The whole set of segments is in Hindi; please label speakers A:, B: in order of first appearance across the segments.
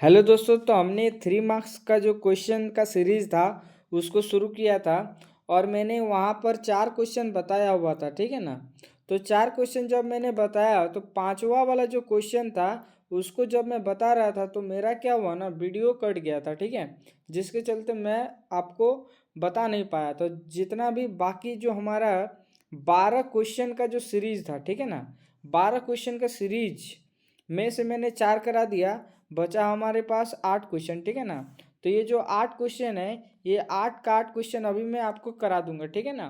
A: हेलो दोस्तों, तो हमने 3 मार्क्स का जो क्वेश्चन का सीरीज था उसको शुरू किया था। और मैंने वहाँ पर 4 क्वेश्चन बताया हुआ था, ठीक है ना। तो 4 क्वेश्चन जब मैंने बताया तो पांचवा वाला जो क्वेश्चन था उसको जब मैं बता रहा था तो मेरा क्या हुआ ना, वीडियो कट गया था, ठीक है। जिसके चलते मैं आपको बता नहीं पाया। तो जितना भी बाकी जो हमारा 12 क्वेश्चन का जो सीरीज था, ठीक है ना, 12 क्वेश्चन का सीरीज में से मैंने 4 करा दिया। बचा हमारे पास 8 क्वेश्चन, ठीक है ना। तो ये जो 8 क्वेश्चन है, ये 8 का 8 क्वेश्चन अभी मैं आपको करा दूंगा, ठीक है ना।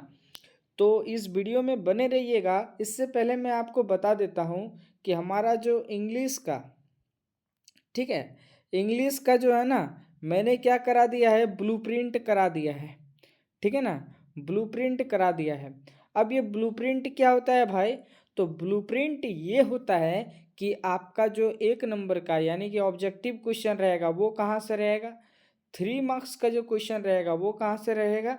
A: तो इस वीडियो में बने रहिएगा। इससे पहले मैं आपको बता देता हूँ कि हमारा जो इंग्लिश का, ठीक है, इंग्लिश का जो है ना, मैंने क्या करा दिया है, ब्लूप्रिंट करा दिया है, ठीक है ना। ब्लूप्रिंट करा दिया है। अब ये ब्लूप्रिंट क्या होता है भाई? तो ब्लूप्रिंट ये होता है कि आपका जो 1 नंबर का यानी कि ऑब्जेक्टिव क्वेश्चन रहेगा वो कहाँ से रहेगा, 3 मार्क्स का जो क्वेश्चन रहेगा वो कहाँ से रहेगा,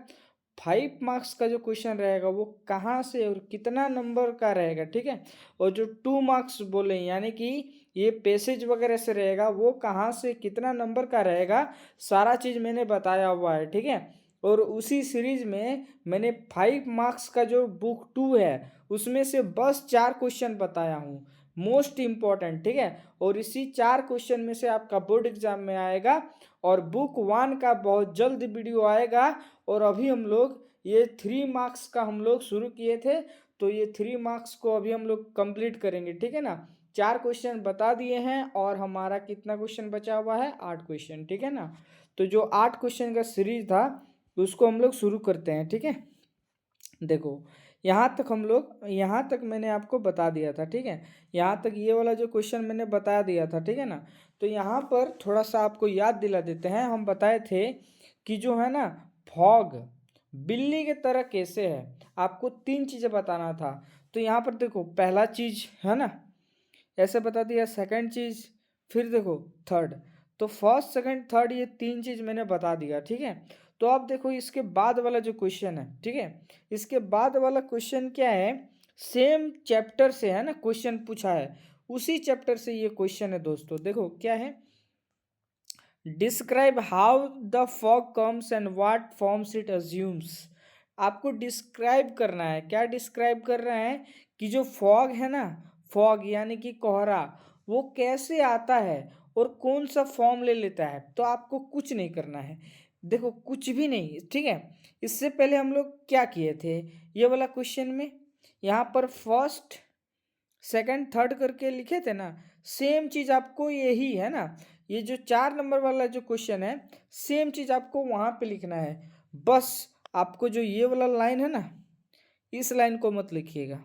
A: 5 मार्क्स का जो क्वेश्चन रहेगा वो कहाँ से और कितना नंबर का रहेगा, ठीक है। और जो 2 मार्क्स बोले यानी कि ये पैसेज वगैरह से रहेगा वो कहाँ से कितना नंबर का रहेगा, सारा चीज़ मैंने बताया हुआ है, ठीक है। और उसी सीरीज में मैंने 5 मार्क्स का जो बुक 2 है उसमें से बस 4 क्वेश्चन बताया हूँ, मोस्ट इम्पॉर्टेंट, ठीक है। और इसी 4 क्वेश्चन में से आपका बोर्ड एग्जाम में आएगा। और बुक 1 का बहुत जल्द वीडियो आएगा। और अभी हम लोग ये 3 मार्क्स का हम लोग शुरू किए थे, तो ये 3 मार्क्स को अभी हम लोग कंप्लीट करेंगे, ठीक है ना। 4 क्वेश्चन बता दिए हैं और हमारा कितना क्वेश्चन बचा हुआ है, 8 क्वेश्चन, ठीक है ना। तो जो 8 क्वेश्चन का सीरीज था उसको हम लोग शुरू करते हैं, ठीक है। देखो, यहाँ तक मैंने आपको बता दिया था, ठीक है। यहाँ तक ये वाला जो क्वेश्चन मैंने बता दिया था, ठीक है ना। तो यहाँ पर थोड़ा सा आपको याद दिला देते हैं। हम बताए थे कि जो है ना, फॉग बिल्ली के तरह कैसे है, आपको 3 चीज़ें बताना था। तो यहाँ पर देखो, पहला चीज है ना, ऐसे बता दिया। सेकंड चीज, फिर देखो थर्ड। तो फर्स्ट सेकंड थर्ड ये 3 चीज मैंने बता दिया, ठीक है। तो अब देखो इसके बाद वाला जो क्वेश्चन है, ठीक है, इसके बाद वाला क्वेश्चन क्या है, सेम चैप्टर से है ना क्वेश्चन पूछा है, उसी चैप्टर से ये क्वेश्चन है दोस्तों। देखो क्या है, describe how the fog comes and what forms it assumes. आपको डिस्क्राइब करना है। क्या डिस्क्राइब कर रहे हैं कि जो फॉग है ना, फॉग यानी कि कोहरा, वो कैसे आता है और कौन सा फॉर्म ले लेता है। तो आपको कुछ नहीं करना है, देखो कुछ भी नहीं, ठीक है। इससे पहले हम लोग क्या किए थे, ये वाला क्वेश्चन में यहाँ पर फर्स्ट सेकंड थर्ड करके लिखे थे ना, सेम चीज आपको यही है ना, ये जो 4 नंबर वाला जो क्वेश्चन है, सेम चीज आपको वहां पे लिखना है। बस आपको जो ये वाला लाइन है ना, इस लाइन को मत लिखिएगा,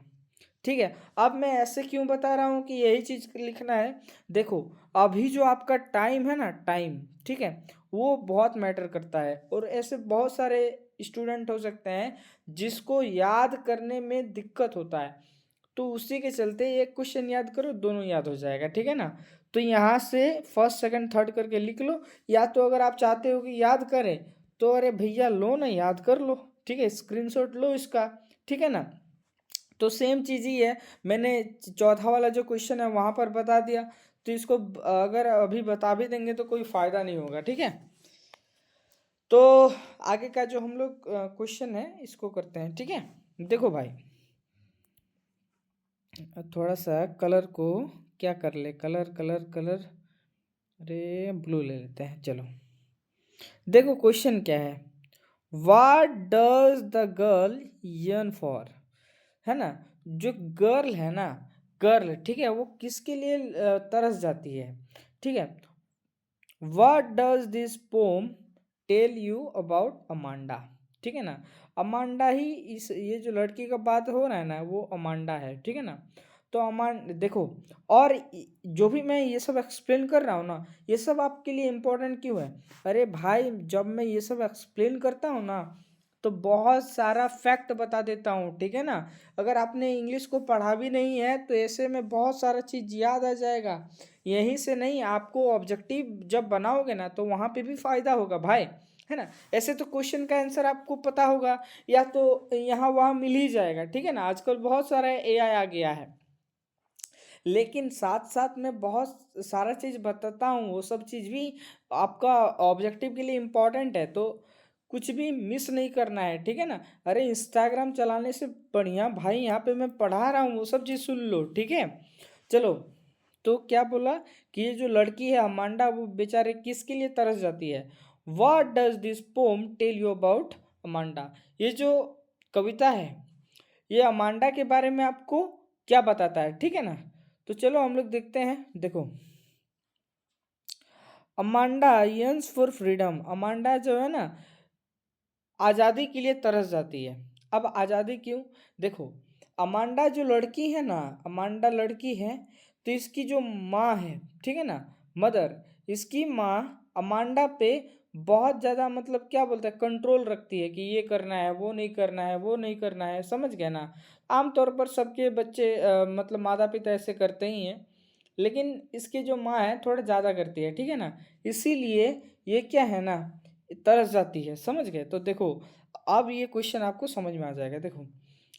A: ठीक है। अब मैं ऐसे क्यों बता रहा हूँ कि यही चीज लिखना है, देखो अभी जो आपका टाइम है ना, टाइम, ठीक है, वो बहुत मैटर करता है। और ऐसे बहुत सारे स्टूडेंट हो सकते हैं जिसको याद करने में दिक्कत होता है। तो उसी के चलते एक क्वेश्चन याद करो, दोनों याद हो जाएगा, ठीक है ना। तो यहाँ से फर्स्ट सेकंड थर्ड करके लिख लो। या तो अगर आप चाहते हो कि याद करें तो अरे भैया लो ना, याद कर लो, ठीक है, स्क्रीनशॉट लो इसका, ठीक है ना। तो सेम चीज़ ही है, मैंने चौथा वाला जो क्वेश्चन है वहाँ पर बता दिया। तो इसको अगर अभी बता भी देंगे तो कोई फ़ायदा नहीं होगा, ठीक है। तो आगे का जो हम लोग क्वेश्चन है इसको करते हैं, ठीक है। देखो भाई, थोड़ा सा कलर को क्या कर ले, कलर कलर कलर, अरे ब्लू ले लेते हैं, चलो। देखो क्वेश्चन क्या है, what does the girl yearn for, है ना। जो गर्ल है ना, गर्ल, ठीक है, वो किसके लिए तरस जाती है, ठीक है। What does this poem tell you about Amanda, ठीक है ना। अमांडा ही इस, ये जो लड़की का बात हो रहा है ना, वो अमांडा है, ठीक है ना। तो देखो, और जो भी मैं ये सब एक्सप्लेन कर रहा हूँ ना, ये सब आपके लिए इम्पोर्टेंट क्यों है। अरे भाई, जब मैं ये सब एक्सप्लेन करता हूँ ना तो बहुत सारा फैक्ट बता देता हूँ, ठीक है ना। अगर आपने इंग्लिश को पढ़ा भी नहीं है तो ऐसे में बहुत सारा चीज़ याद आ जाएगा। यहीं से नहीं, आपको ऑब्जेक्टिव जब बनाओगे ना तो वहाँ पे भी फायदा होगा भाई, है ना। ऐसे तो क्वेश्चन का आंसर आपको पता होगा या तो यहाँ वहाँ मिल ही जाएगा, ठीक है ना। आजकल बहुत सारा एआई आ गया है, लेकिन साथ साथ मैं बहुत सारा चीज़ बताता हूँ, वो सब चीज़ भी आपका ऑब्जेक्टिव के लिए इम्पोर्टेंट है, तो कुछ भी मिस नहीं करना है, ठीक है ना। अरे इंस्टाग्राम चलाने से बढ़िया भाई यहाँ पे मैं पढ़ा रहा हूँ, वो सब चीज़ सुन लो, ठीक है। चलो, तो क्या बोला कि ये जो लड़की है अमांडा, वो बेचारे किसके लिए तरस जाती है। What does this poem tell you about Amanda. ये जो कविता है ये अमांडा के बारे में आपको क्या बताता है, ठीक है ना। तो चलो हम लोग देखते हैं। देखो, Amanda Jens for freedom. Amanda जो है ना आज़ादी के लिए तरस जाती है। अब आज़ादी क्यों? देखो, अमांडा जो लड़की है ना, अमांडा लड़की है, तो इसकी जो माँ है, ठीक है ना, मदर, इसकी माँ अमांडा पे बहुत ज़्यादा मतलब क्या बोलते हैं कंट्रोल रखती है कि ये करना है, वो नहीं करना है, वो नहीं करना है, समझ गए ना। आमतौर पर सबके बच्चे मतलब माता पिता ऐसे करते ही हैं, लेकिन इसकी जो माँ है थोड़ा ज़्यादा करती है, ठीक है ना। इसीलिए ये क्या है ना तरस जाती है, समझ गए। तो देखो, अब ये क्वेश्चन आपको समझ में आ जाएगा। देखो,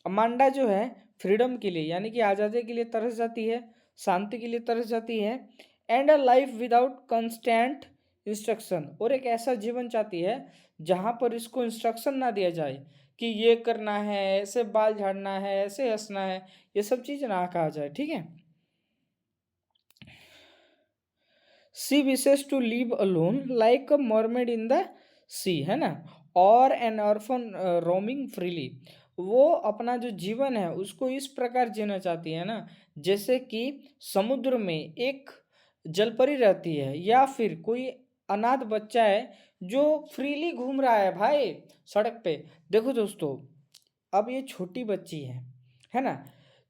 A: अमांडा जो है फ्रीडम के लिए यानी कि आज़ादी के लिए तरस जाती है, शांति के लिए तरस जाती है, and a life without constant instruction, और एक ऐसा जीवन चाहती है जहाँ पर इसको इंस्ट्रक्शन ना दिया जाए कि ये करना है, ऐसे बाल झाड़ना है, ऐसे हंसना है, ये सब चीज़ ना कहा जाए, ठीक है। She wishes to live alone like a mermaid in the sea, है ना, और एन ऑर्फन रोमिंग फ्रीली। वो अपना जो जीवन है उसको इस प्रकार जीना चाहती है ना जैसे कि समुद्र में एक जलपरी रहती है, या फिर कोई अनाथ बच्चा है जो फ्रीली घूम रहा है भाई सड़क पे। देखो दोस्तों, अब ये छोटी बच्ची है ना,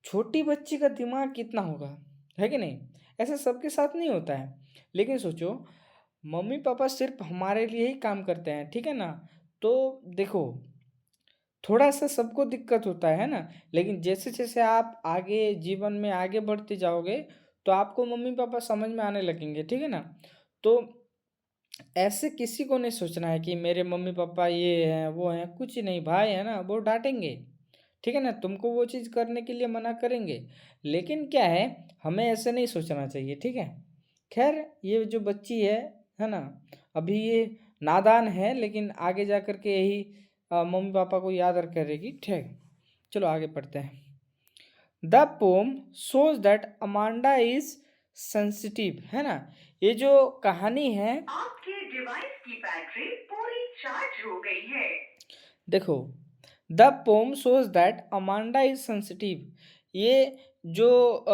A: छोटी बच्ची का दिमाग कितना होगा, है कि नहीं। ऐसा सबके साथ नहीं होता है, लेकिन सोचो मम्मी पापा सिर्फ हमारे लिए ही काम करते हैं, ठीक है ना। तो देखो, थोड़ा सा सबको दिक्कत होता है ना, लेकिन जैसे जैसे आप आगे जीवन में आगे बढ़ते जाओगे तो आपको मम्मी पापा समझ में आने लगेंगे, ठीक है ना। तो ऐसे किसी को नहीं सोचना है कि मेरे मम्मी पापा ये हैं वो हैं, कुछ नहीं भाई, है ना, वो डांटेंगे, ठीक है ना, तुमको वो चीज़ करने के लिए मना करेंगे, लेकिन क्या है, हमें ऐसे नहीं सोचना चाहिए, ठीक है। खैर, ये जो बच्ची है ना, अभी ये नादान है, लेकिन आगे जा कर के यही मम्मी पापा को याद करेगी, ठीक। चलो आगे पढ़ते हैं। The pome shows that Amanda is sensitive, है ना। ये जो कहानी है, आपके डिवाइस की बैटरी पूरी चार्ज हो गई है। देखो, the pome shows that Amanda is sensitive. ये जो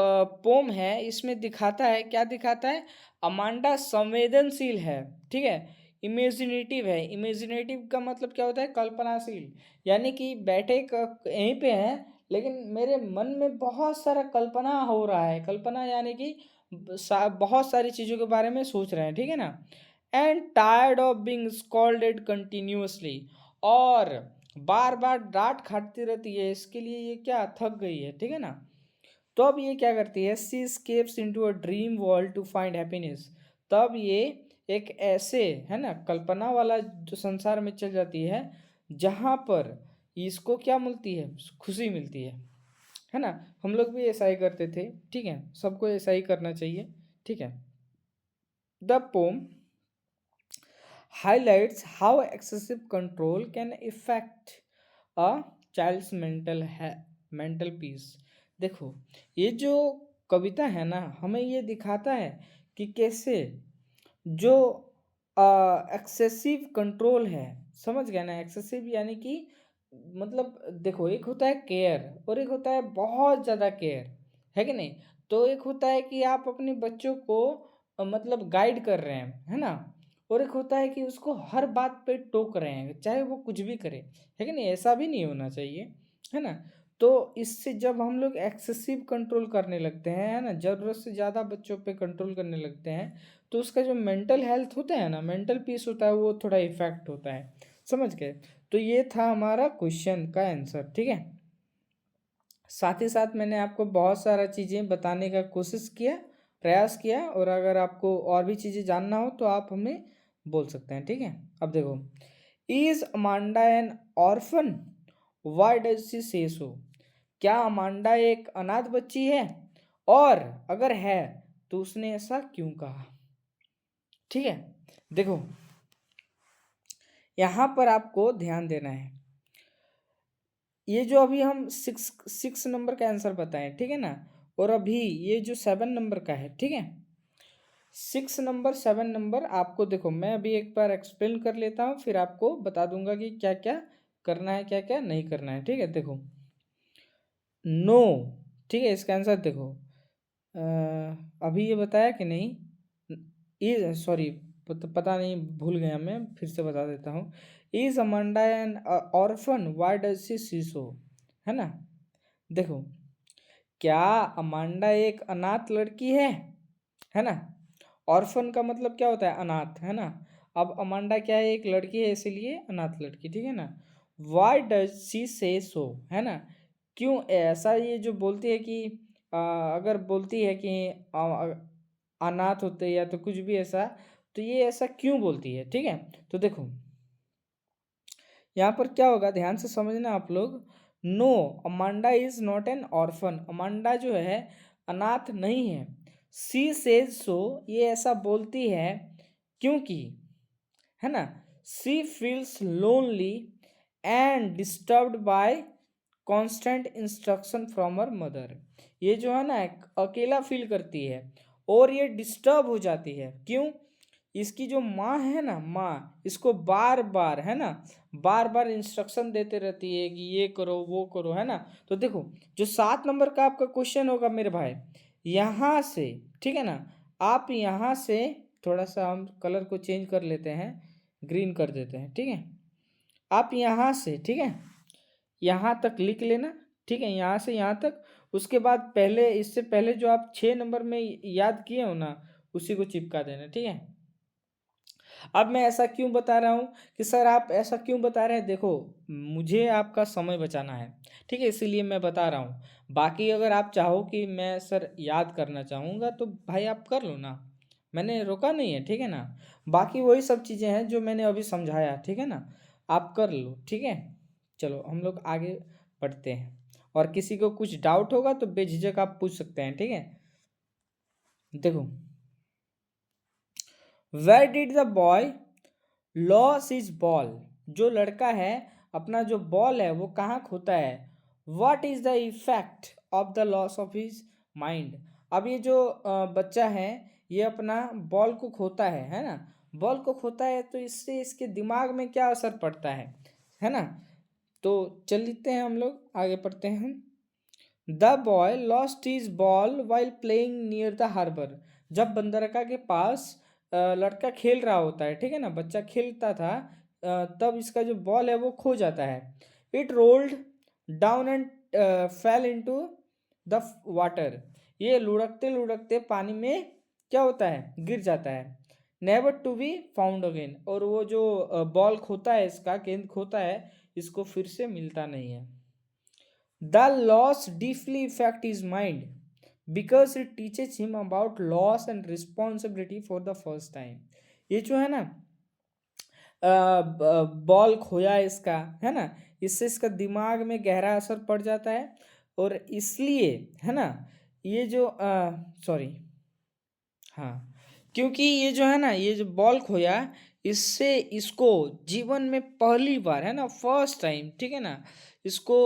A: पोम है इसमें दिखाता है, क्या दिखाता है, अमांडा संवेदनशील है, ठीक है। इमेजिनेटिव है, इमेजिनेटिव का मतलब क्या होता है, कल्पनाशील, यानी कि बैठे यहीं पे हैं लेकिन मेरे मन में बहुत सारा कल्पना हो रहा है, कल्पना यानी कि बहुत सारी चीज़ों के बारे में सोच रहे हैं, ठीक है ना। And tired of being scolded continuously, और बार बार डांट खाती रहती है, इसके लिए ये क्या थक गई है, ठीक है ना। तो अब ये क्या करती है, सी escapes into a dream world to find happiness। तब ये एक ऐसे, है ना, कल्पना वाला जो संसार में चल जाती है जहाँ पर इसको क्या मिलती है, खुशी मिलती है ना। हम लोग भी ऐसा ही करते थे, ठीक है, सबको ऐसा ही करना चाहिए, ठीक है। The pome highlights how excessive control can affect a child's mental peace। देखो, ये जो कविता है ना हमें ये दिखाता है कि कैसे जो एक्सेसिव कंट्रोल है, समझ गए ना, एक्सेसिव यानी कि मतलब देखो, एक होता है केयर और एक होता है बहुत ज़्यादा केयर, है कि नहीं। तो एक होता है कि आप अपने बच्चों को मतलब गाइड कर रहे हैं, है ना, और एक होता है कि उसको हर बात पे टोक रहे हैं चाहे वो कुछ भी करे, है कि नहीं। ऐसा भी नहीं होना चाहिए, है ना। तो इससे जब हम लोग एक्सेसिव कंट्रोल करने लगते हैं, है ना, ज़रूरत से ज़्यादा बच्चों पे कंट्रोल करने लगते हैं, तो उसका जो मेंटल हेल्थ होता है ना, मेंटल पीस होता है, वो थोड़ा इफेक्ट होता है, समझ गए। तो ये था हमारा क्वेश्चन का आंसर, ठीक है। साथ ही साथ मैंने आपको बहुत सारा चीज़ें बताने का कोशिश किया, प्रयास किया, और अगर आपको और भी चीज़ें जानना हो तो आप हमें बोल सकते हैं, ठीक है। अब देखो, is Amanda an orphan, why does she से सो। क्या अमांडा एक अनाथ बच्ची है, और अगर है तो उसने ऐसा क्यों कहा। ठीक है, देखो यहाँ पर आपको ध्यान देना है। ये जो अभी हम सिक्स नंबर का आंसर बताएं, ठीक है ना, और अभी ये जो 7 नंबर का है, ठीक है, 6 नंबर 7 नंबर आपको देखो मैं अभी एक बार एक्सप्लेन कर लेता हूँ, फिर आपको बता दूंगा कि क्या क्या करना है क्या क्या नहीं करना है। ठीक है, देखो नो, ठीक है, इसका आंसर देखो अभी ये बताया कि नहीं, ये सॉरी पता नहीं, भूल गया मैं, फिर से बता देता हूँ। Is Amanda an orphan, why does she see so, है ना। देखो क्या अमांडा एक अनाथ लड़की है ना। ऑर्फन का मतलब क्या होता है, अनाथ, है ना। अब अमांडा क्या है, एक लड़की है, इसीलिए अनाथ लड़की, ठीक है ना। व्हाई डज शी से सो, है ना, क्यों ऐसा ये जो बोलती है कि अगर बोलती है कि अनाथ होते या तो कुछ भी ऐसा, तो ये ऐसा क्यों बोलती है। ठीक है, तो देखो यहाँ पर क्या होगा, ध्यान से समझना आप लोग। No, Amanda is not an orphan, Amanda जो है अनाथ नहीं है। सी सेज सो, ये ऐसा बोलती है क्योंकि, है ना, she feels lonely and disturbed by constant instruction from her mother. ये जो है ना अकेला फील करती है और ये डिस्टर्ब हो जाती है, क्यों, इसकी जो माँ है ना, माँ इसको बार बार, है ना, बार बार इंस्ट्रक्शन देते रहती है कि ये करो वो करो, है ना। तो देखो जो 7 नंबर का आपका क्वेश्चन होगा मेरे भाई, यहाँ से, ठीक है ना, आप यहाँ से थोड़ा सा हम कलर को चेंज कर लेते हैं, ग्रीन कर देते हैं, ठीक है। आप यहाँ से, ठीक है, यहाँ तक लिख लेना, ठीक है, यहाँ से यहाँ तक। उसके बाद पहले, इससे पहले जो आप 6 नंबर में याद किए हो ना, उसी को चिपका देना, ठीक है। अब मैं ऐसा क्यों बता रहा हूँ कि सर आप ऐसा क्यों बता रहे हैं, देखो मुझे आपका समय बचाना है, ठीक है, इसीलिए मैं बता रहा हूँ। बाकी अगर आप चाहो कि मैं सर याद करना चाहूँगा तो भाई आप कर लो ना, मैंने रोका नहीं है, ठीक है ना। बाकी वही सब चीज़ें हैं जो मैंने अभी समझाया, ठीक है ना, आप कर लो, ठीक है। चलो हम लोग आगे बढ़ते हैं, और किसी को कुछ डाउट होगा तो बेझिझक आप पूछ सकते हैं, ठीक है। देखो where did the boy lose his ball, जो लड़का है अपना जो बॉल है वो कहाँ खोता है। What is the effect of the loss of his mind. अब ये जो बच्चा है ये अपना बॉल को खोता है ना, बॉल को खोता है तो इससे इसके दिमाग में क्या असर पड़ता है ना। तो चलते हैं हम लोग आगे पढ़ते हैं। The boy lost his ball while playing near the harbour, जब बंदरगाह के पास लड़का खेल रहा होता है, ठीक है ना, बच्चा खेलता था, तब इसका जो बॉल है वो खो जाता है। It rolled down and fail into the water, ये लुढ़कते लुढ़कते पानी में क्या होता है, गिर जाता है। Never to be found again, और वो जो बॉल खोता है, इसका गेंद खोता है, इसको फिर से मिलता नहीं है। The loss deeply affects his mind because it teaches him about loss and responsibility for the first time. ये जो है ना बॉल खोया इसका, है ना, इससे इसका दिमाग में गहरा असर पड़ जाता है, और इसलिए, है ना, ये जो सॉरी, हाँ, क्योंकि ये जो है ना, ये जो बॉल खोया, इससे इसको जीवन में पहली बार, है ना, फर्स्ट टाइम, ठीक है ना, इसको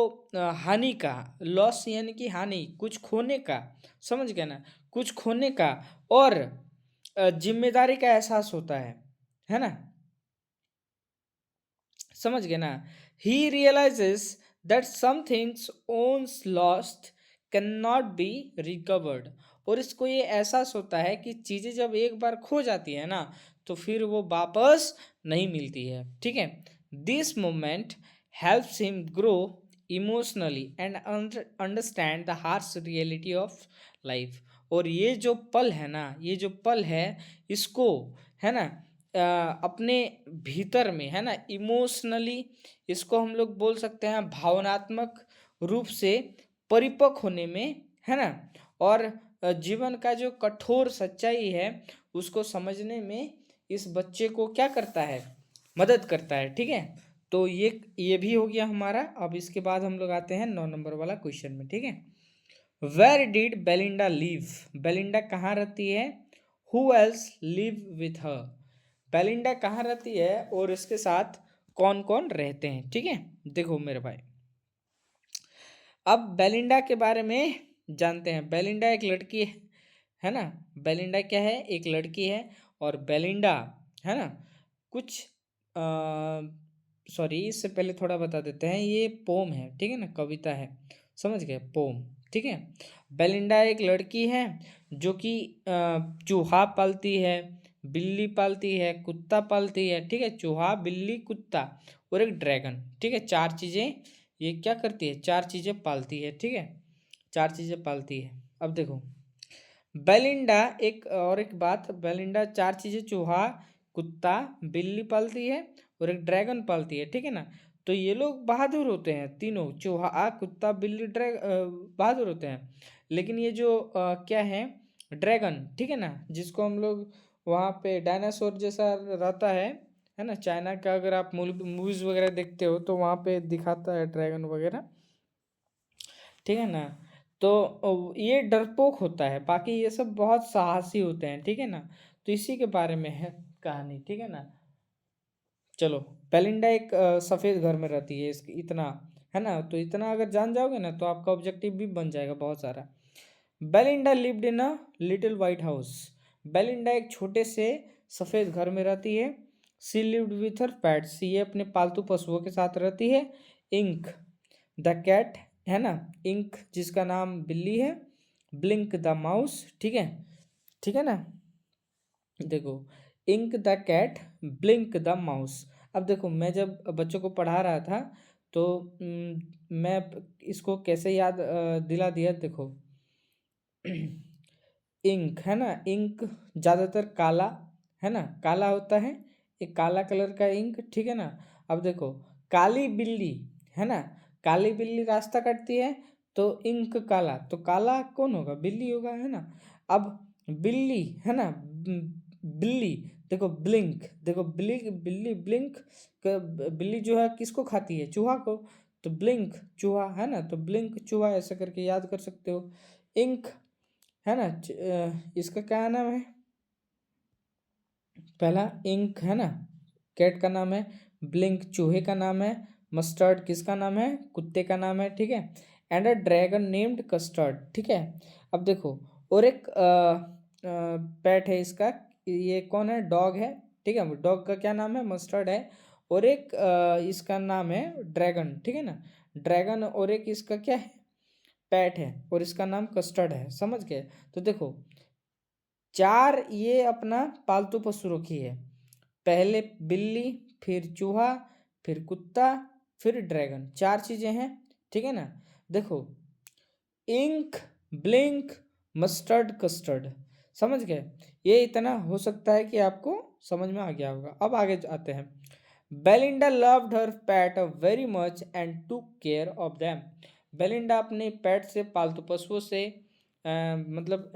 A: हानि का, लॉस यानी कि हानि, कुछ खोने का, समझ गए ना, कुछ खोने का, और जिम्मेदारी का एहसास होता है ना, समझ गए ना। He realises that some things once lost can not be recovered, और इसको ये एहसास होता है कि चीज़ें जब एक बार खो जाती है ना तो फिर वो वापस नहीं मिलती है, ठीक है। This moment helps him grow emotionally and understand the harsh reality of life, और ये जो पल है ना, ये जो पल है, इसको, है ना, अपने भीतर में, है ना, इमोशनली, इसको हम लोग बोल सकते हैं भावनात्मक रूप से परिपक्व होने में, है ना, और जीवन का जो कठोर सच्चाई है उसको समझने में इस बच्चे को क्या करता है, मदद करता है, ठीक है। तो ये भी हो गया हमारा। अब इसके बाद हम लोग आते हैं 9 नंबर वाला क्वेश्चन में, ठीक है। Where did Belinda live, Belinda कहाँ रहती है, who else live with her, Belinda कहाँ रहती है और इसके साथ कौन कौन रहते हैं। ठीक है, देखो मेरे भाई, अब बेलिंडा के बारे में जानते हैं। बेलिंडा एक लड़की है ना, बेलिंडा क्या है, एक लड़की है। और बेलिंडा है ना, कुछ सॉरी इससे पहले थोड़ा बता देते हैं, ये पोम है, ठीक है ना, कविता है, समझ गए, पोम। ठीक है, बेलिंडा एक लड़की है जो कि चूहा पालती है, बिल्ली पालती है, कुत्ता पालती है। ठीक है, चूहा, बिल्ली, कुत्ता और एक ड्रैगन। ठीक है, चार चीज़ें ये क्या करती है, चार चीज़ें पालती है। ठीक है, चार चीज़ें पालती है। अब देखो बेलिंडा, एक और एक बात, बेलिंडा चार चीज़ें, चूहा, कुत्ता, बिल्ली पालती है और एक ड्रैगन पालती है। ठीक है ना, तो ये लोग बहादुर होते हैं तीनों, चूहा, कुत्ता, बिल्ली, बहादुर होते हैं। लेकिन ये जो क्या है, ड्रैगन, ठीक है ना, जिसको हम लोग वहाँ पे डायनासोर जैसा रहता है ना, चाइना का अगर आप मूवीज़ वगैरह देखते हो तो वहाँ पे दिखाता है ड्रैगन वगैरह। ठीक है ना, तो ये डरपोक होता है, बाकी ये सब बहुत साहसी होते हैं। ठीक है ना, तो इसी के बारे में है कहानी। ठीक है ना, चलो, बेलिंडा एक सफ़ेद घर में रहती है, इसकी इतना है ना, तो इतना अगर जान जाओगे ना तो आपका ऑब्जेक्टिव भी बन जाएगा बहुत सारा। Belinda lived in a little white house, Belinda एक छोटे से सफ़ेद घर में रहती है। She lived with her pets, ये अपने पालतू पशुओं के साथ रहती है। इंक द कैट, है ना, इंक जिसका नाम बिल्ली है। ब्लिंक द माउस, ठीक है, ठीक है ना, देखो, Ink the cat, Blink the mouse. अब देखो मैं जब बच्चों को पढ़ा रहा था तो मैं इसको कैसे याद दिला दिया, देखो इंक है ना, इंक ज़्यादातर काला, है ना, काला होता है, एक काला कलर का इंक। ठीक है ना, अब देखो काली बिल्ली, है ना, काली बिल्ली रास्ता काटती है तो इंक काला, तो काला कौन होगा, बिल्ली होगा, है ना। अब बिल्ली, है ना, बिल्ली, देखो ब्लिंक, देखो बिल्ली, बिल्ली ब्लिंक, बिल्ली जो है किसको खाती है, चूहा को, तो ब्लिंक चूहा, है ना, तो ब्लिंक चूहा ऐसा करके याद कर सकते हो। इंक, है ना, इसका क्या नाम है, पहला इंक, है ना, कैट का नाम है, ब्लिंक चूहे का नाम है, मस्टर्ड किसका नाम है, कुत्ते का नाम है। ठीक है, and a dragon named custard. ठीक है, अब देखो, और एक पेट है इसका, ये कौन है, डॉग है। ठीक है, डॉग का क्या नाम है, मस्टर्ड है। और एक इसका नाम है ड्रैगन। ठीक है ना, ड्रैगन, और एक इसका क्या है, पेट है, और इसका नाम कस्टर्ड है, समझ गए। तो देखो चार ये अपना पालतू पशु रखी है, पहले बिल्ली, फिर चूहा, फिर कुत्ता, फिर ड्रैगन, चार चीजें हैं। ठीक है ना, देखो इंक, ब्लिंक, मस्टर्ड, कस्टर्ड, समझ गए। ये इतना हो सकता है कि आपको समझ में आ गया होगा। अब आगे आते हैं। Belinda loved her PAT very much and took care of them, Belinda अपने पैट से, पालतू पशुओं से मतलब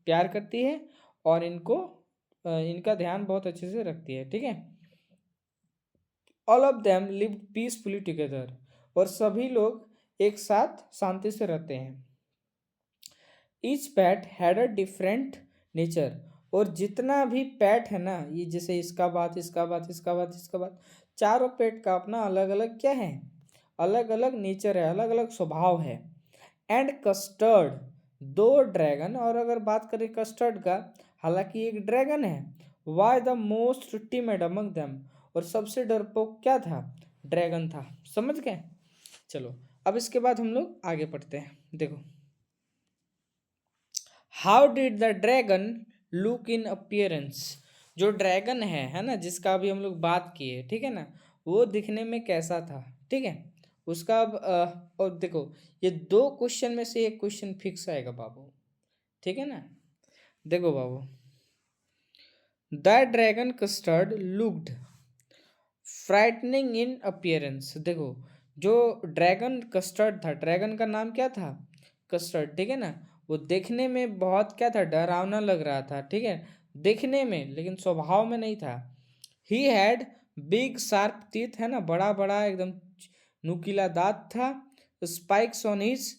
A: प्यार करती है और इनको इनका ध्यान बहुत अच्छे से रखती है। ठीक है, all of them lived peacefully together, और सभी लोग एक साथ शांति से रहते हैं। Each PAT had a different nature, और जितना भी पैट है ना, ये जैसे इसका बात, इसका बात, इसका बात, इसका बात, चारों पेट का अपना अलग अलग क्या है, अलग अलग नेचर है, अलग अलग स्वभाव है। एंड कस्टर्ड, दो ड्रैगन, और अगर बात करें कस्टर्ड का, हालांकि एक ड्रैगन है, why the most timid among them, और सबसे डरपोक क्या था, ड्रैगन था, समझ गए। चलो अब इसके बाद हम लोग आगे पढ़ते हैं। देखो, how did the dragon look in appearance, जो ड्रैगन है ना, जिसका अभी हम लोग बात किए, ठीक है ना, वो दिखने में कैसा था। ठीक है, उसका अब और देखो, ये दो क्वेश्चन में से एक क्वेश्चन फिक्स आएगा बाबू। ठीक है ना, देखो बाबू, the dragon custard looked frightening in appearance, देखो जो ड्रैगन कस्टर्ड था, ड्रैगन का नाम क्या था, कस्टर्ड, ठीक है ना, वो देखने में बहुत क्या था, डरावना लग रहा था। ठीक है, देखने में, लेकिन स्वभाव में नहीं था। He had big sharp teeth, है ना, बड़ा बड़ा एकदम नुकीला दांत था। स्पाइक्स ऑन हिज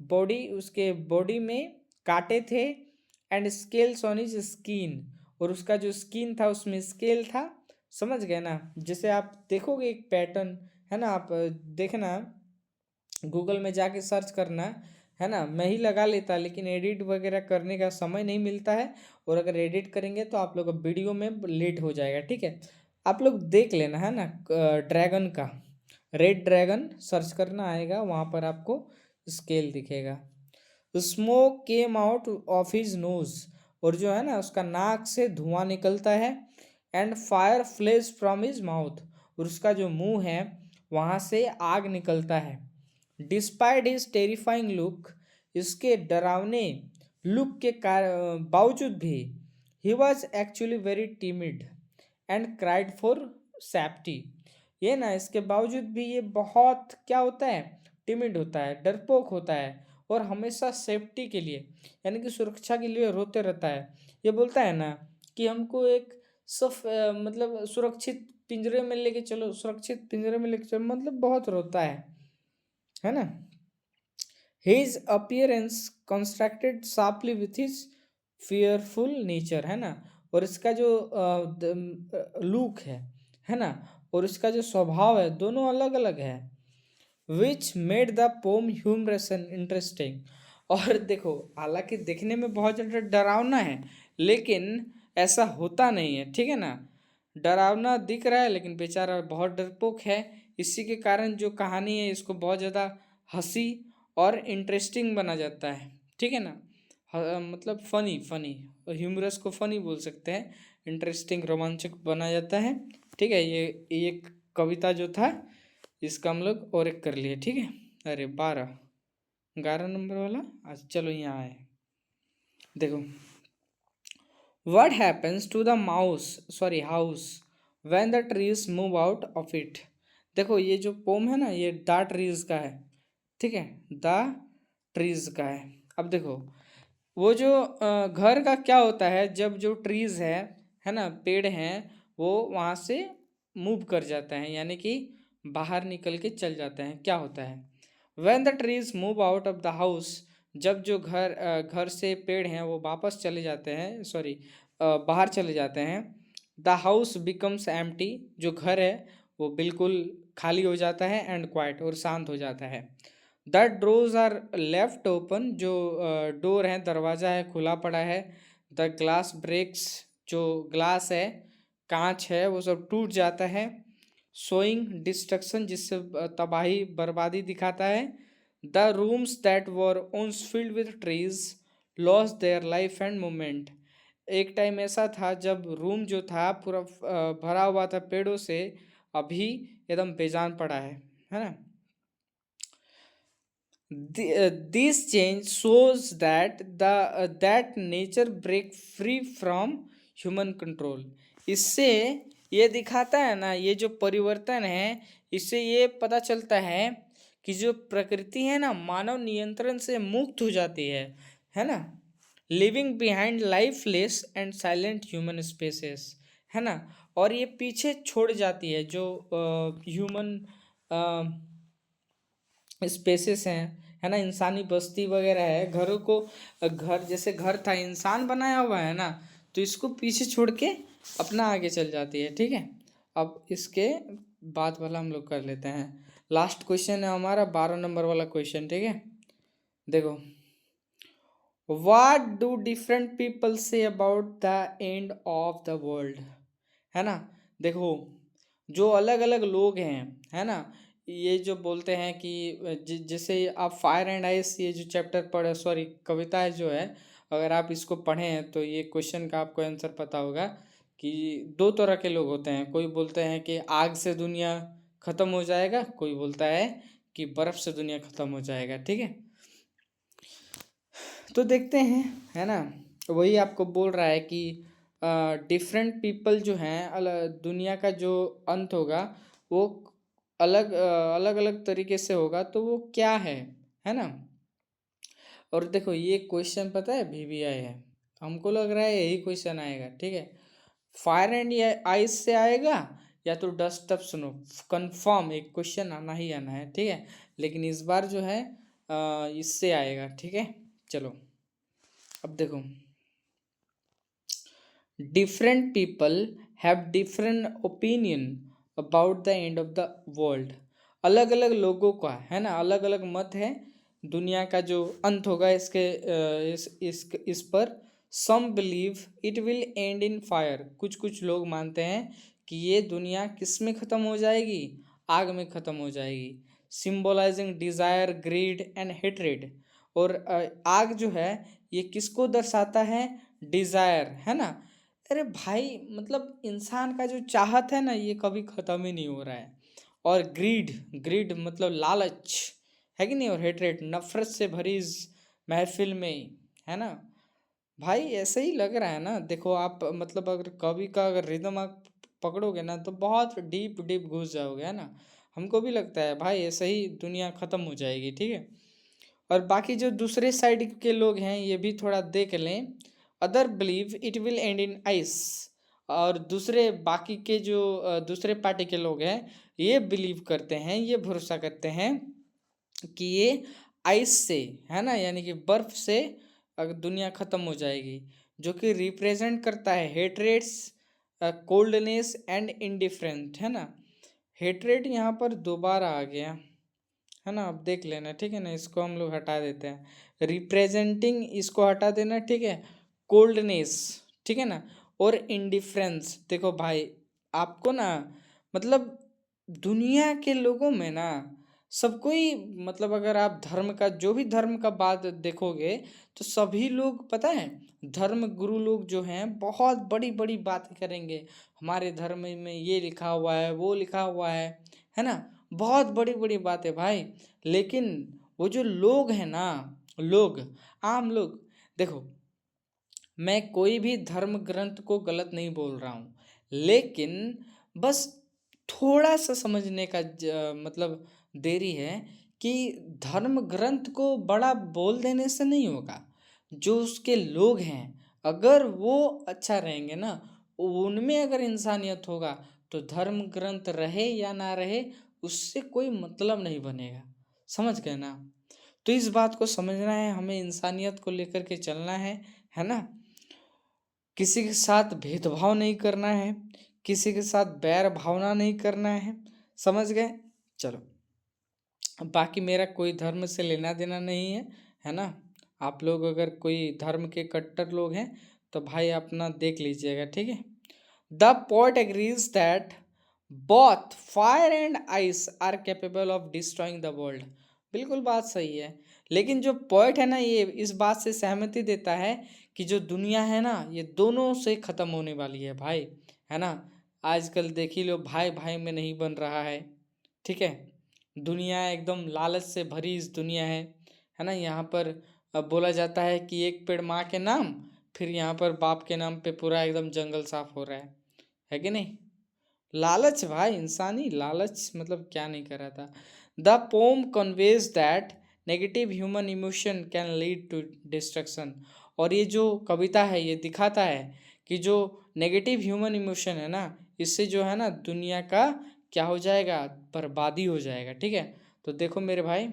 A: बॉडी, उसके बॉडी में कांटे थे, and scales on his skin, और उसका जो स्किन था उसमें स्केल था। समझ गए ना? जैसे आप देखोगे एक पैटर्न, है ना, आप देखना, गूगल में जाके सर्च करना, है ना। मैं ही लगा लेता, लेकिन एडिट वगैरह करने का समय नहीं मिलता है, और अगर एडिट करेंगे तो आप लोग का वीडियो में लेट हो जाएगा, ठीक है। आप लोग देख लेना, है ना, ड्रैगन का, रेड ड्रैगन सर्च करना आएगा, वहाँ पर आपको स्केल दिखेगा। Smoke came out of his nose, और जो है ना उसका नाक से धुआं निकलता है, and fire flames from his mouth, और उसका जो मुंह है वहाँ से आग निकलता है। डिस्पाइट हिज टेरिफाइंग लुक, इसके डरावने लुक के बावजूद भी, he was actually very timid and cried for safety. ये ना इसके बावजूद भी ये बहुत क्या होता है, टिमिड होता है, डरपोक होता है, और हमेशा सेफ्टी के लिए यानी कि सुरक्षा के लिए रोते रहता है। ये बोलता है ना कि हमको एक मतलब सुरक्षित पिंजरे में लेके चलो, सुरक्षित पिंजरे में लेके चलो, मतलब बहुत रोता है ना। His appearance constructed sharply with his fearful nature, है ना, और इसका जो लुक है ना, और इसका जो स्वभाव है, दोनों अलग अलग है। Which made the poem humorous and interesting. और देखो, हालांकि देखने में बहुत ज़्यादा डरावना है, लेकिन ऐसा होता नहीं है, ठीक है ना। डरावना दिख रहा है लेकिन बेचारा बहुत डरपोक है। इसी के कारण जो कहानी है इसको बहुत ज़्यादा हंसी और इंटरेस्टिंग बना जाता है, ठीक है ना। मतलब फनी फनी, ह्यूमरस को फनी बोल सकते हैं, इंटरेस्टिंग रोमांचक बना जाता है, ठीक है। ये कविता जो था इसका हम लोग और एक कर लिए, ठीक है। अरे 11 नंबर वाला, अच्छा चलो यहाँ आए। देखो, what happens to the house when the trees move out of it. देखो ये जो पोम है ना, ये द ट्रीज का है, ठीक है, द ट्रीज का है। अब देखो, वो जो घर का क्या होता है, जब जो ट्रीज है ना, पेड़ हैं, वो वहाँ से मूव कर जाते हैं, यानी कि बाहर निकल के चल जाते हैं। क्या होता है, when the trees move out of the house, जब जो घर से पेड़ हैं वो वापस चले जाते हैं, सॉरी बाहर चले जाते हैं, द हाउस बिकम्स एम्प्टी, जो घर है वो बिल्कुल खाली हो जाता है, एंड क्वाइट, और शांत हो जाता है। The doors are left open, जो डोर है, दरवाज़ा है, खुला पड़ा है। द ग्लास ब्रेक्स, जो ग्लास है, कांच है, वो सब टूट जाता है। शोइंग डिस्ट्रक्शन, जिससे तबाही बर्बादी दिखाता है। The rooms that were once filled with trees lose their life and movement. एक टाइम ऐसा था जब रूम जो था पूरा भरा हुआ था पेड़ों से, अभी एकदम बेजान पड़ा है ना। This change shows that nature break free from human control। इससे ये दिखाता है ना, ये जो परिवर्तन है, इससे ये पता चलता है कि जो प्रकृति है ना, मानव नियंत्रण से मुक्त हो जाती है ना। Living behind lifeless and silent human spaces, है ना, और ये पीछे छोड़ जाती है जो ह्यूमन स्पेसेस हैं, है ना, इंसानी बस्ती वगैरह है, घरों को, घर जैसे घर था, इंसान बनाया हुआ है ना, तो इसको पीछे छोड़ के अपना आगे चल जाती है, ठीक है। अब इसके बाद वाला हम लोग कर लेते हैं। लास्ट क्वेश्चन है हमारा 12 नंबर वाला क्वेश्चन, ठीक है। देखो, what do different people say about the end of the world, है ना। देखो, जो अलग अलग लोग हैं, है ना, ये जो बोलते हैं कि जैसे आप फायर एंड आइस, ये जो चैप्टर पढ़े, सॉरी कविता है जो है, अगर आप इसको पढ़े हैं तो ये क्वेश्चन का आपको आंसर पता होगा कि दो तरह के लोग होते हैं। कोई बोलते हैं कि आग से दुनिया ख़त्म हो जाएगा, कोई बोलता है कि बर्फ़ से दुनिया ख़त्म हो जाएगा, ठीक है। तो देखते हैं, है ना, वही आपको बोल रहा है कि डिफरेंट पीपल जो हैं, दुनिया का जो अंत होगा वो अलग अलग तरीके से होगा, तो वो क्या है ना। और देखो, ये क्वेश्चन पता है VVI है, हमको लग रहा है यही क्वेश्चन आएगा, ठीक है। फायर एंड आइस से आएगा या तो डस्ट ऑफ स्नो, कंफर्म एक क्वेश्चन आना ही आना है, ठीक है। लेकिन इस बार जो है इससे आएगा, ठीक है। चलो अब देखो, different people have different opinion about the end of the world. अलग अलग लोगों का है ना, अलग अलग मत है दुनिया का जो अंत होगा इसके इस पर। Some believe it will end in fire. कुछ कुछ लोग मानते हैं कि ये दुनिया किस में ख़त्म हो जाएगी, आग में ख़त्म हो जाएगी। Symbolising desire, grid and hatred. और आग जो है ये किसको दर्शाता है, डिज़ायर, है ना। अरे भाई मतलब इंसान का जो चाहत है ना ये कभी ख़त्म ही नहीं हो रहा है। और ग्रीड, ग्रीड मतलब लालच, है कि नहीं। और हेट्रेड, नफरत से भरी इस महफिल में, है ना। भाई ऐसे ही लग रहा है ना। देखो आप मतलब अगर कवि का अगर रिदम आप पकड़ोगे ना तो बहुत डीप डीप घुस जाओगे, है ना। हमको भी लगता है भाई ऐसे ही दुनिया ख़त्म हो जाएगी, ठीक है। और बाकी जो दूसरे साइड के लोग हैं ये भी थोड़ा देख लें। Other believe it will end in ice. और दूसरे बाकी के जो दूसरे पार्टी के लोग हैं ये बिलीव करते हैं, ये भरोसा करते हैं कि ये आइस से, है ना, यानी कि बर्फ से अगर दुनिया ख़त्म हो जाएगी, जो कि रिप्रेजेंट करता है हेट्रेट्स, कोल्डनेस एंड इंडिफरेंट, है ना। हेट्रेट यहाँ पर दोबारा आ गया, है ना। अब देख लेना, ठीक है ना। इसको हम लोग हटा देते हैं, रिप्रेजेंटिंग इसको हटा देना, ठीक है। कोल्डनेस, ठीक है ना। और इंडिफरेंस। देखो भाई आपको ना मतलब दुनिया के लोगों में ना सबको ही मतलब अगर आप धर्म का जो भी धर्म का बात देखोगे तो सभी लोग पता है धर्म गुरु लोग जो हैं बहुत बड़ी बड़ी बातें करेंगे। हमारे धर्म में ये लिखा हुआ है, वो लिखा हुआ है ना। बहुत बड़ी बड़ी बात है भाई। लेकिन वो जो लोग हैं ना, लोग, आम लोग, देखो मैं कोई भी धर्म ग्रंथ को गलत नहीं बोल रहा हूँ, लेकिन बस थोड़ा सा समझने का मतलब देरी है कि धर्म ग्रंथ को बड़ा बोल देने से नहीं होगा। जो उसके लोग हैं अगर वो अच्छा रहेंगे ना, उनमें अगर इंसानियत होगा तो धर्म ग्रंथ रहे या ना रहे उससे कोई मतलब नहीं बनेगा। समझ गए ना। तो इस बात को समझना है, हमें इंसानियत को लेकर के चलना है ना। किसी के साथ भेदभाव नहीं करना है, किसी के साथ बैर भावना नहीं करना है। समझ गए। चलो बाकी मेरा कोई धर्म से लेना देना नहीं है ना। आप लोग अगर कोई धर्म के कट्टर लोग हैं तो भाई अपना देख लीजिएगा, ठीक है। The poet agrees that both fire and ice are capable of destroying the world. बिल्कुल बात सही है। लेकिन जो पोएट है ना ये इस बात से सहमति देता है कि जो दुनिया है ना ये दोनों से ख़त्म होने वाली है भाई, है ना। आजकल देख ही लो भाई भाई में नहीं बन रहा है, ठीक है। दुनिया एकदम लालच से भरी इस दुनिया है ना। यहाँ पर अब बोला जाता है कि एक पेड़ माँ के नाम, फिर यहाँ पर बाप के नाम पे पूरा एकदम जंगल साफ हो रहा है कि नहीं। लालच भाई, इंसानी लालच मतलब क्या नहीं कर रहा था। The poem conveys that negative human emotion can lead to destruction. और ये जो कविता है ये दिखाता है कि जो नेगेटिव ह्यूमन इमोशन है ना इससे जो है ना दुनिया का क्या हो जाएगा, बर्बादी हो जाएगा, ठीक है। तो देखो मेरे भाई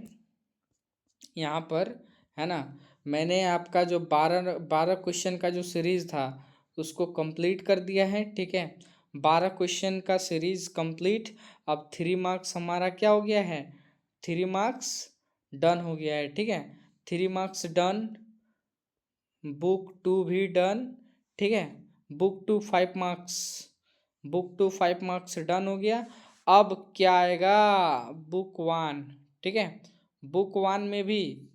A: यहाँ पर है ना मैंने आपका जो 12 क्वेश्चन का जो सीरीज़ था उसको कंप्लीट कर दिया है, ठीक है। 12 क्वेश्चन का सीरीज़ कंप्लीट। अब 3 मार्क्स हमारा क्या हो गया है, 3 मार्क्स डन हो गया है, ठीक है। 3 मार्क्स डन, बुक 2 भी डन, ठीक है। Book 2 5 marks, book 2 5 marks done हो गया। अब क्या आएगा, बुक 1, ठीक है। बुक 1 में भी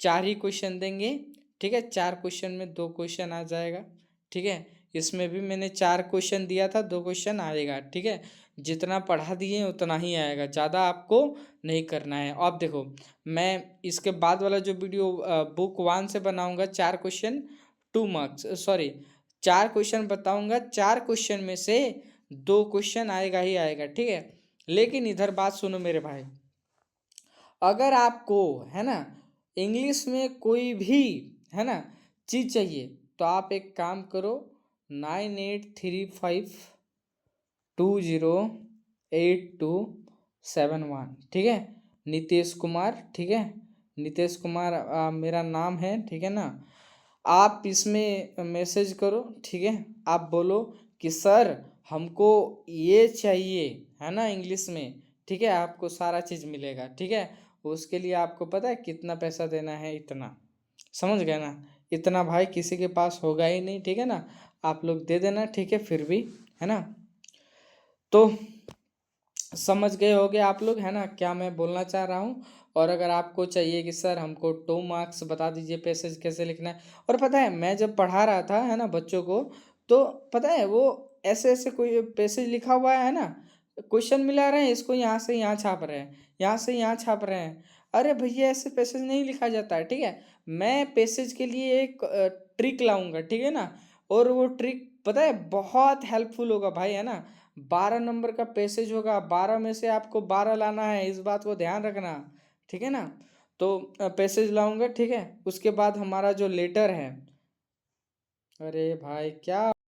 A: 4 ही क्वेश्चन देंगे, ठीक है। 4 क्वेश्चन में 2 क्वेश्चन आ जाएगा, ठीक है। इसमें भी मैंने 4 क्वेश्चन दिया था, 2 क्वेश्चन आएगा, ठीक है। जितना पढ़ा दिए उतना ही आएगा, ज़्यादा आपको नहीं करना है। अब देखो मैं इसके बाद वाला जो वीडियो बुक 1 से बनाऊंगा 4 क्वेश्चन 2 मार्क्स, सॉरी 4 क्वेश्चन बताऊंगा, 4 क्वेश्चन में से 2 क्वेश्चन आएगा ही आएगा, ठीक है। लेकिन इधर बात सुनो मेरे भाई, अगर आपको है ना इंग्लिश में कोई भी है ना चीज़ चाहिए तो आप एक काम करो 9835208271, ठीक है। नीतीश कुमार, ठीक है, नितेश कुमार मेरा नाम है, ठीक है ना। आप इसमें मैसेज करो, ठीक है। आप बोलो कि सर हमको ये चाहिए, है ना, इंग्लिश में, ठीक है। आपको सारा चीज़ मिलेगा, ठीक है। उसके लिए आपको पता है कितना पैसा देना है, इतना, समझ गए ना। इतना भाई किसी के पास होगा ही नहीं, ठीक है ना। आप लोग दे देना, ठीक है, फिर भी, है ना। तो समझ गए होगे आप लोग, है ना, क्या मैं बोलना चाह रहा हूँ। और अगर आपको चाहिए कि सर हमको 2 मार्क्स बता दीजिए पैसेज कैसे लिखना है, और पता है मैं जब पढ़ा रहा था, है ना, बच्चों को, तो पता है वो ऐसे ऐसे कोई पैसेज लिखा हुआ है ना, क्वेश्चन मिला रहे हैं, इसको यहाँ से यहाँ छाप रहे हैं, यहाँ से यहाँ छाप रहे हैं। अरे भैया ऐसे पैसेज नहीं लिखा जाता है, ठीक है। मैं पैसेज के लिए एक ट्रिक लाऊंगा, ठीक है ना। और वो ट्रिक पता है बहुत हेल्पफुल होगा भाई, है ना। 12 नंबर का पैसेज होगा, 12 में से आपको 12 लाना है, इस बात को ध्यान रखना, ठीक है ना। तो पैसेज लाऊंगा, ठीक है। उसके बाद हमारा जो लेटर है, अरे भाई क्या